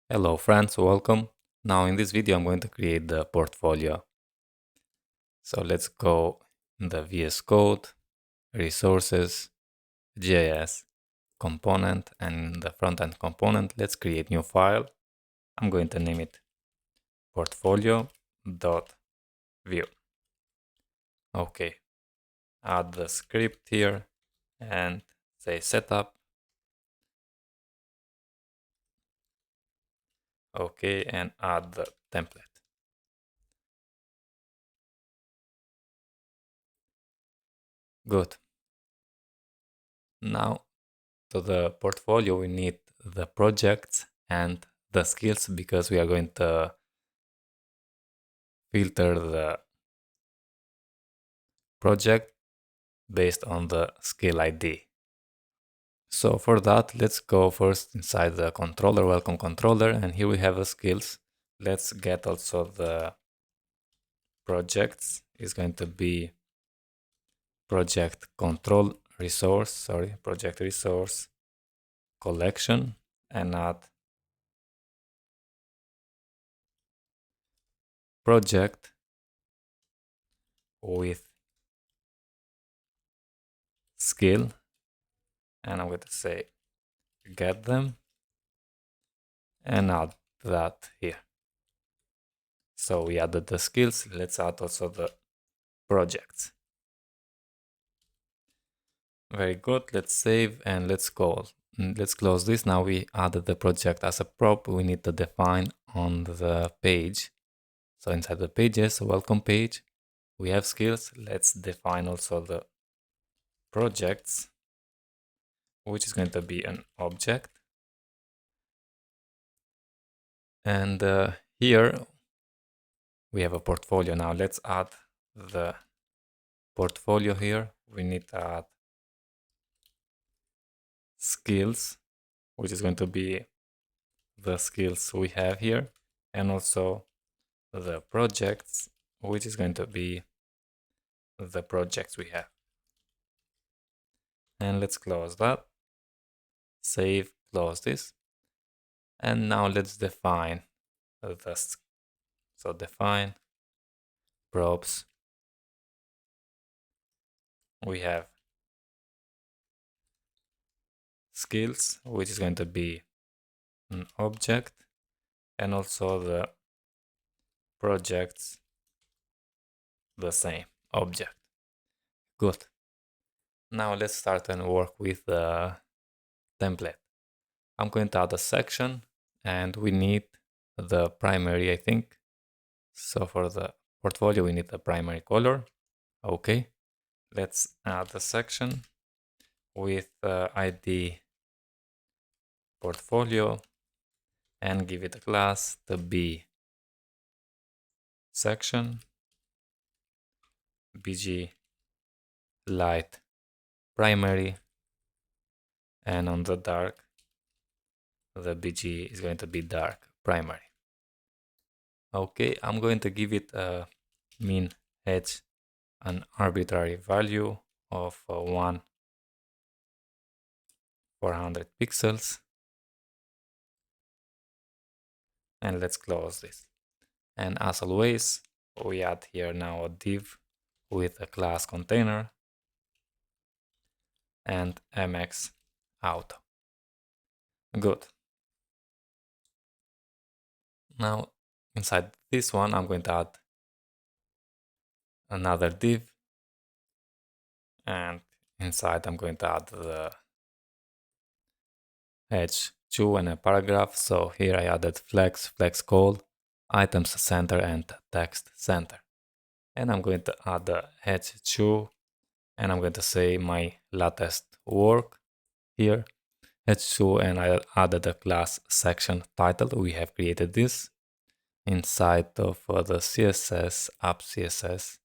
Hello friends, welcome. Now in this video I'm going to create the portfolio. So let's go in the VS Code, resources, JS component, and in the front-end component let's create new file. I'm going to name it portfolio.view. Okay, add the script here and say setup. Okay, and add the template. Good. Now to the portfolio we need the projects and the skills because we are going to filter the project based on the skill ID. So for that, let's go first inside the controller, welcome controller, and here we have the skills. Let's get also the projects. It's going to be project control resource, project resource collection, and add project with skill, and I'm going to say get them and add that here. So we added the skills. Let's add also the projects. Very good. Let's save and let's go. Let's close this. Now we added the project as a prop. We need to define on the page. So inside the pages, welcome page, we have skills. Let's define also the projects, which is going to be an object. And here we have a portfolio. Now let's add the portfolio here. We need to add skills, which is going to be the skills we have here, and also the projects, which is going to be the projects we have. And let's close that, save, close this, and now let's define the so define props. We have skills, which is going to be an object, and also the projects, the same object. Good. Now let's start and work with the template. I'm going to add a section and we need the primary, I think. So for the portfolio, we need the primary color. Okay. Let's add a section with ID portfolio and give it a class to be section bg light primary, and on the dark the bg is going to be dark primary. Okay, I'm going to give it a min edge, an arbitrary value of 400 pixels, and let's close this. And as always, we add here now a div with a class container and mx auto. Good. Now inside this one, I'm going to add another div, and inside I'm going to add the h2 and a paragraph. So here I added flex call, items center, and text center. And I'm going to add the h2, and I'm going to say my latest work here, h2, and I added the class section title. We have created this inside of the CSS, app CSS.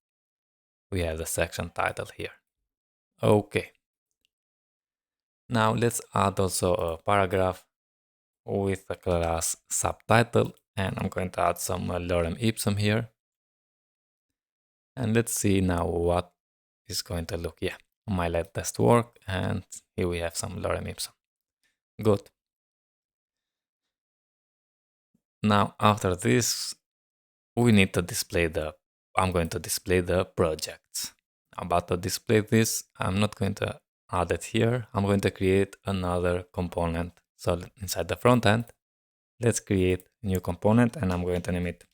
We have the section title here. Okay. Now let's add also a paragraph with the class subtitle, and I'm going to add some lorem ipsum here. And let's see now what is going to look. Yeah, my latest work, and here we have some lorem ipsum. Good. Now after this, we need to display I'm going to display the projects. About to display this, I'm not going to add it here. I'm going to create another component. So inside the front end, let's create a new component and I'm going to name it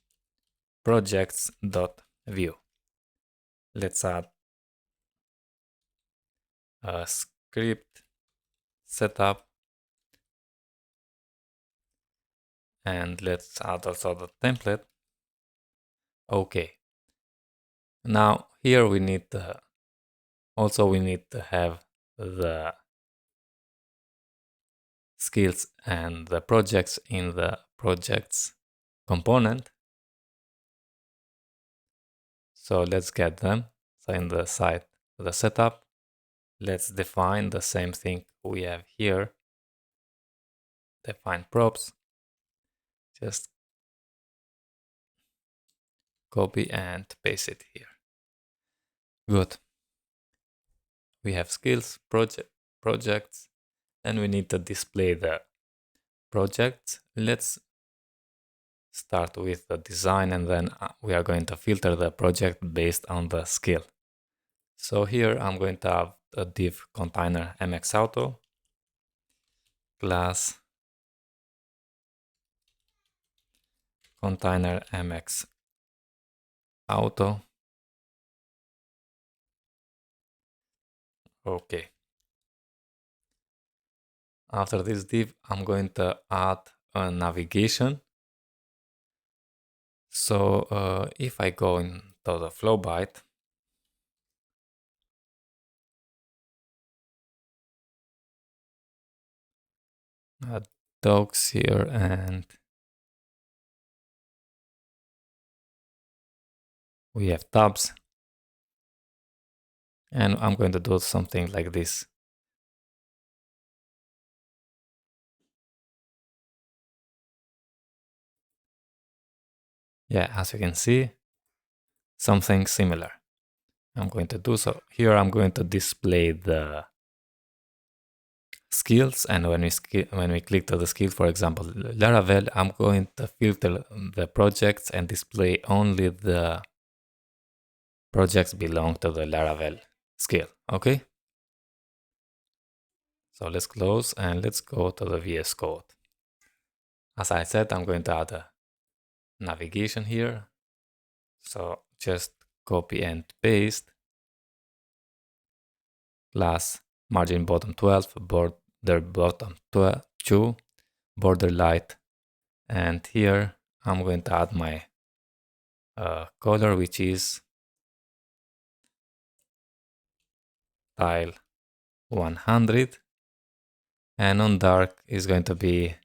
projects.view. Let's add a script setup and let's add also the template. Okay. Now here we need to have the skills and the projects in the projects component. So let's get them. So in the site, the setup, let's define the same thing we have here. Define props. Just copy and paste it here. Good. We have skills, projects, and we need to display the projects. Let's start with the design and then we are going to filter the project based on the skill. So here I'm going to have a div container mxauto class container mxauto. Okay. After this div, I'm going to add a navigation. So if I go into the flow byte, add docs here and we have tabs. And I'm going to do something like this. Yeah, as you can see, something similar. I'm going to do so. Here I'm going to display the skills, and when we click to the skills, for example, Laravel, I'm going to filter the projects and display only the projects belong to the Laravel skill. Okay. So let's close and let's go to the VS Code. As I said, I'm going to add a navigation here. So just copy and paste class margin bottom 12, border bottom 2, border light. And here I'm going to add my color, which is tile 100. And on dark is going to be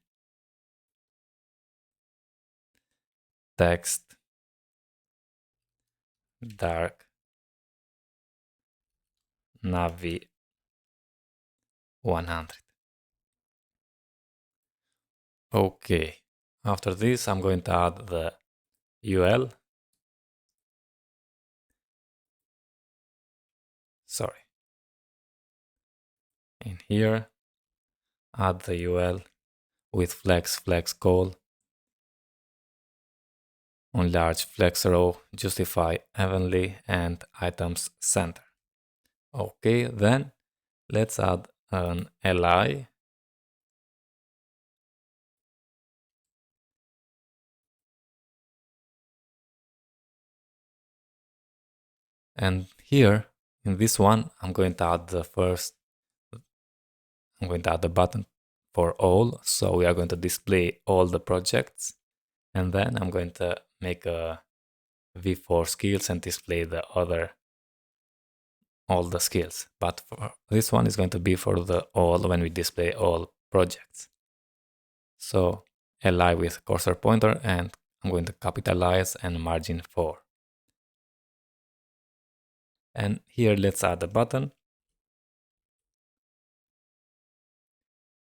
text dark Navi 100. Okay. After this, I'm going to add the UL. Sorry. In here, add the UL with flex call on large flex row, justify evenly, and items center. Okay, then let's add an li. And here in this one, I'm going to add the button for all. So we are going to display all the projects. And then I'm going to make a v4 skills and display all the skills. But for this one is going to be for the all when we display all projects. So li with cursor pointer, and I'm going to capitalize and margin 4. And here let's add a button.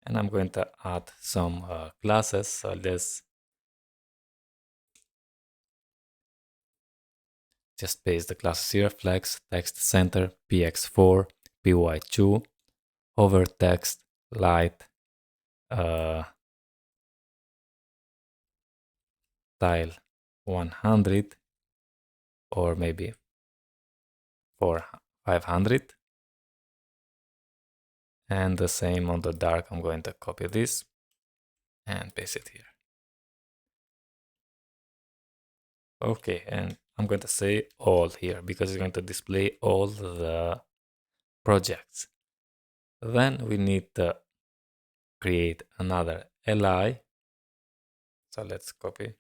And I'm going to add some classes. So let's just paste the classes here: flex, text center, px4, py2, hover text, light, tile 100 or maybe for 500. And the same on the dark. I'm going to copy this and paste it here. Okay, and I'm going to say all here because it's going to display all the projects. Then we need to create another li. So let's copy.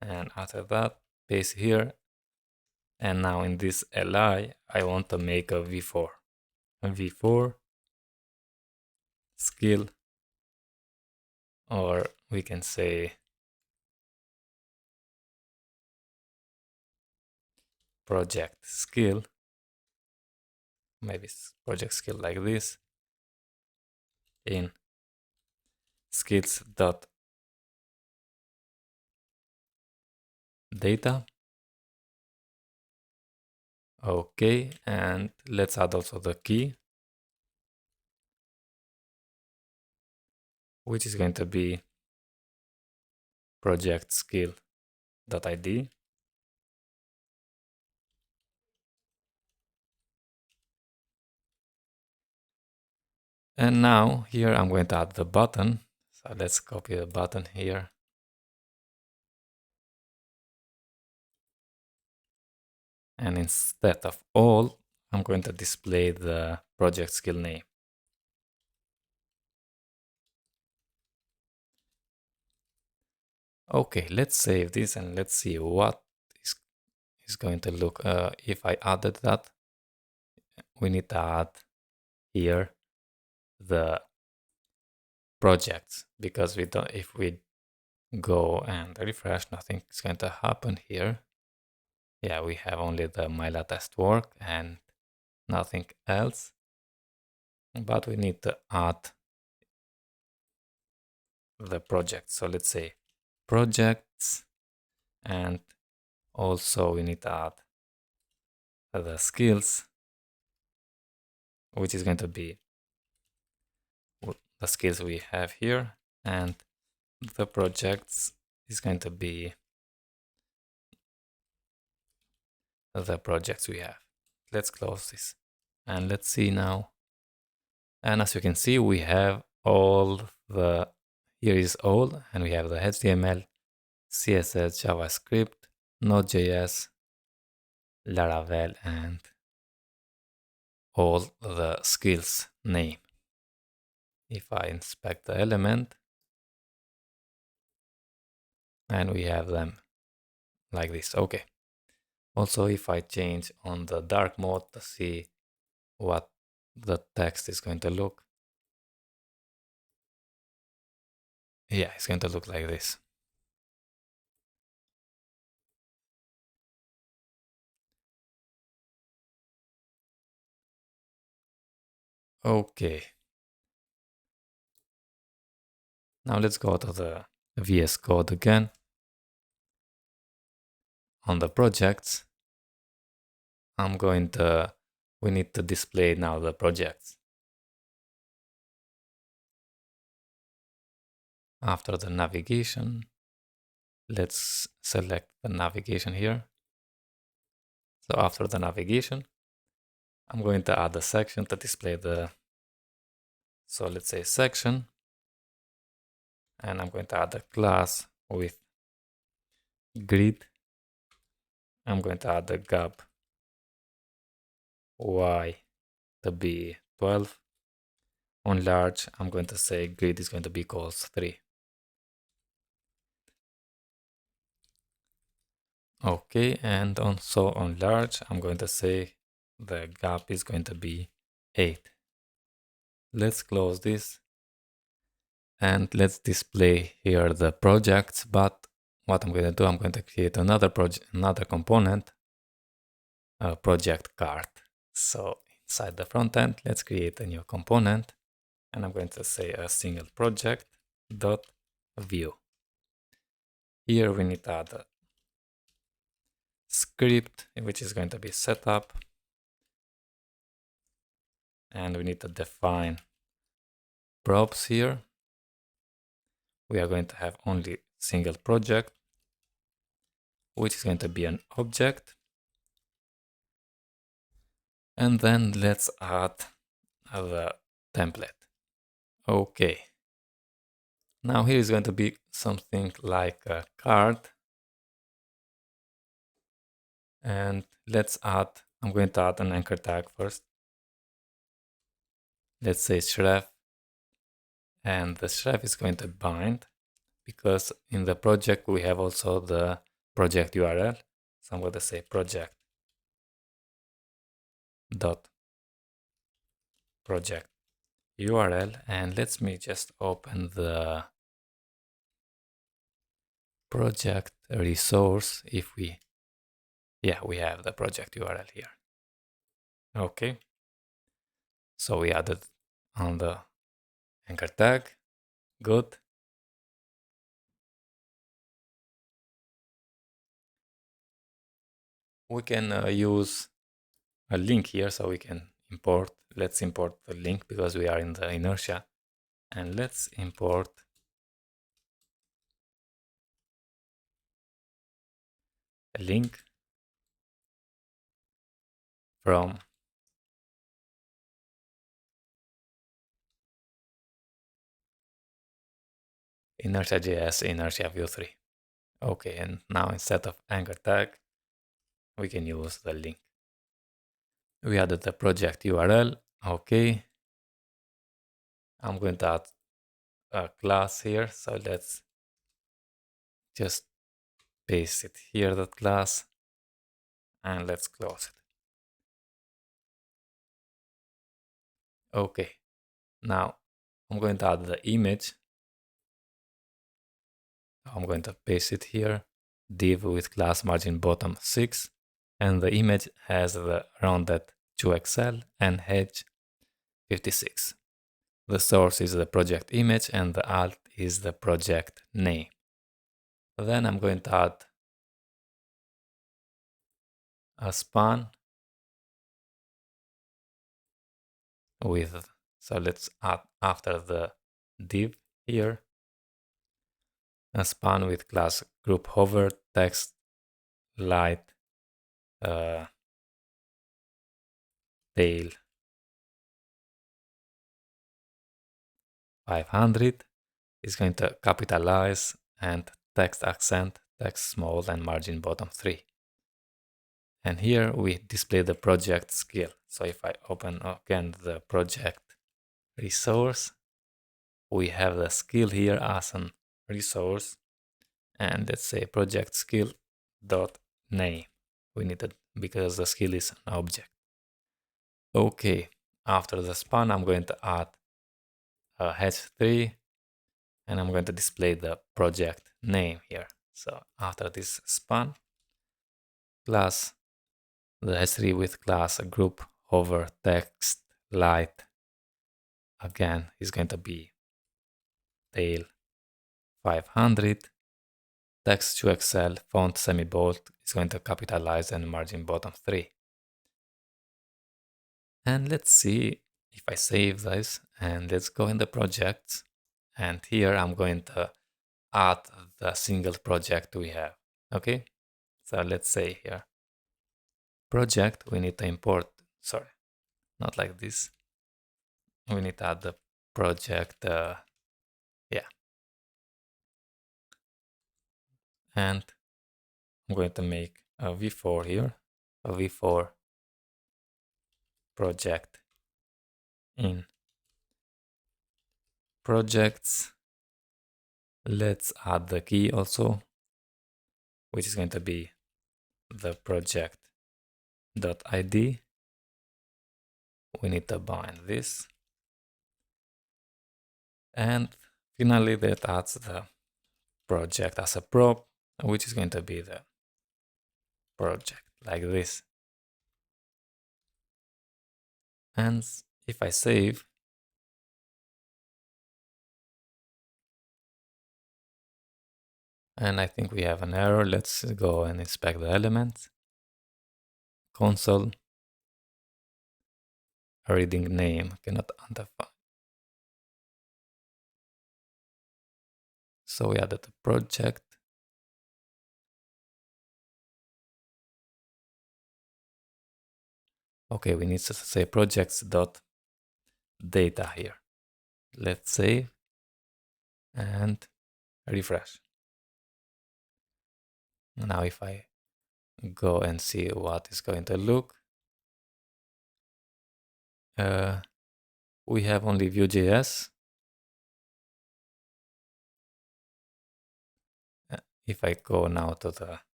And after that, paste here. And now in this li, I want to make a v4. A v4 skill, or we can say project skill. Maybe project skill like this in skills.data. Okay, and let's add also the key, which is going to be project skill.id. And now here I'm going to add the button. So let's copy the button here. And instead of all, I'm going to display the project skill name. Okay, let's save this and let's see what is going to look. If I added that, we need to add here the projects, because we don't, if we go and refresh, nothing is going to happen here. Yeah, we have only the my latest work and nothing else. But we need to add the project. So let's say projects, and also we need to add the skills, which is going to be the skills we have here, and the projects is going to be the projects we have. Let's close this and let's see now. And as you can see, we have all the, here is all, and we have the HTML, CSS, JavaScript, Node.js, Laravel, and all the skills name. If I inspect the element, and we have them like this. Okay. Also, if I change on the dark mode to see what the text is going to look, yeah, it's going to look like this. Okay. Now let's go to the VS Code again. On the projects, we need to display now the projects. After the navigation, let's select the navigation here. So after the navigation, I'm going to add a section to display the, so let's say section, and I'm going to add a class with grid. I'm going to add the gap y to be 12. On large, I'm going to say grid is going to be equals 3. Okay, and also on large, I'm going to say the gap is going to be 8. Let's close this and let's display here the projects. But what I'm going to do, I'm going to create another project, another component, a project card. So inside the front end, let's create a new component, and I'm going to say a single project dot view. Here we need to add a script, which is going to be setup, and we need to define props here. We are going to have only single project, which is going to be an object. And then let's add the template. Okay. Now here is going to be something like a card. And let's add, I'm going to add an anchor tag first. Let's say href. And the href is going to bind because in the project we have also the project URL. So I'm going to say project dot project URL, and let me just open the project resource. If we have the project URL here. Okay, so we added on the anchor tag. Good. We can use a link here, so we can import. Let's import the link because we are in the inertia, and let's import a link from Inertiajs Inertia View 3. Okay, and now instead of anchor tag, we can use the link. We added the project URL. Okay. I'm going to add a class here. So let's just paste it here, that class, and let's close it. Okay. Now I'm going to add the image. I'm going to paste it here. Div with class margin bottom 6. And the image has the rounded 2XL and hedge 56. The source is the project image and the alt is the project name. Then I'm going to add a span with, so let's add after the div here, a span with class group hover text light tail 500 is going to capitalize and text accent text small and margin bottom 3. And here we display the project skill. So if I open again the project resource, we have the skill here as an resource, and let's say project skill dot name. We need it because the skill is an object. Okay, after the span, I'm going to add a h3, and I'm going to display the project name here. So after this span, class the h3 with class group hover text light again is going to be tail 500. Text to Excel font semi-bold is going to capitalize and margin bottom 3. And let's see if I save this, and let's go in the projects. And here I'm going to add the single project we have. Okay, so let's say here project, we need to import, sorry, not like this. We need to add the project, and I'm going to make a v4 here, a v4 project in projects. Let's add the key also, which is going to be the project.id. We need to bind this. And finally, that adds the project as a prop, which is going to be the project like this. And if I save, and I think we have an error, let's go and inspect the elements. Console, reading name cannot identify. So we added a project. Okay, we need to say projects.data here. Let's save and refresh. Now if I go and see what is going to look, we have only Vue.js. If I go now to the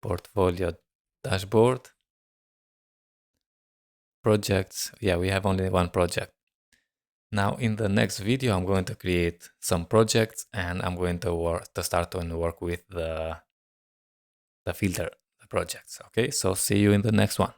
portfolio dashboard, projects, yeah, we have only one project. Now in the next video, I'm going to create some projects and I'm going to start to work with the filter projects. Okay, so see you in the next one.